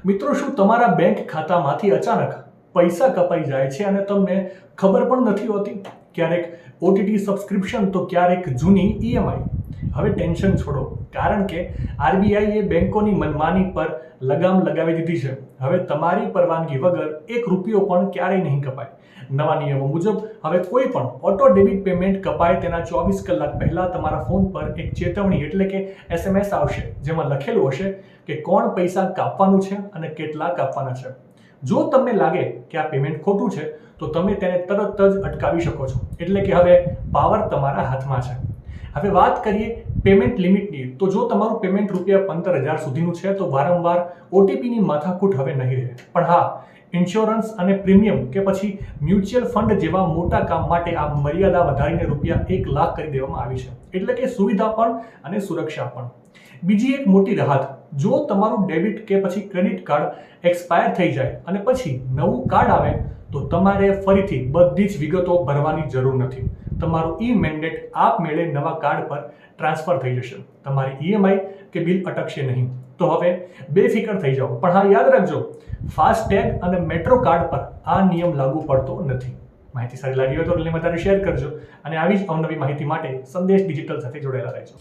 મિત્રો, શું તમારા બેંક ખાતામાંથી અચાનક પૈસા કપાઈ જાય છે અને તમને ખબર પણ નથી હોતી? ક્યારેક ઓટીટી સબસ્ક્રિપ્શન તો ક્યારેક જૂની ઈએમઆઈ. હવે ટેન્શન છોડો, કારણ કે આરબીઆઈએ બેંકોની મનમાની પર લગામ લગાવી દીધી છે. હવે તમારી પરવાનગી વગર ₹1 પણ ક્યારેય નહીં કપાય. નવા નિયમો મુજબ હવે કોઈ પણ ઓટો ડેબિટ પેમેન્ટ કપાય તેના 24 કલાક પહેલા તમારા ફોન પર એક ચેતવણી એટલે કે SMS આવશે, જેમાં લખેલું હશે કે કોણ પૈસા કાપવાનું છે અને કેટલા કાપવાના છે. જો તમને લાગે કે આ પેમેન્ટ ખોટું છે તો તમે તેને તરત જ અટકાવી શકો છો. એટલે કે હવે પાવર તમારા હાથમાં છે. હવે વાત કરીએ પેમેન્ટ લિમિટની, તો જો તમારું પેમેન્ટ ₹15,000 સુધીનું છે તો વારંવાર ઓટીપીની માથાકૂટ હવે નહીં રહે. પણ હા, ઇન્સ્યોરન્સ અને પ્રીમિયમ કે પછી મ્યુચ્યુઅલ ફંડ જેવા મોટા કામ માટે આ મર્યાદા વધારીને ₹1 લાખ કરી દેવામાં આવી છે. એટલે કે સુવિધા પણ અને સુરક્ષા પણ. બીજી એક મોટી રાહત, જો તમારું ડેબિટ કે પછી ક્રેડિટ કાર્ડ એક્સપાયર થઈ જાય અને પછી નવું કાર્ડ આવે તો તમારે ફરીથી બધી જ વિગતો ભરવાની જરૂર નથી. તમારું ઈ મેન્ડેટ આપમેળે નવા કાર્ડ પર ટ્રાન્સફર થઈ જશે. તમારી ઈએમઆઈ કે બિલ અટકશે નહીં. તો હવે બેફિકર થઈ જાઓ. પણ હા, યાદ રાખજો, ફાસ્ટેગ અને મેટ્રો કાર્ડ પર આ નિયમ લાગુ પડતો નથી. માહિતી સારી લાગી હોય તો વધારે શેર કરજો અને આવી જ અવનવી માહિતી માટે સંદેશ ડિજિટલ સાથે જોડાયેલા રહેજો.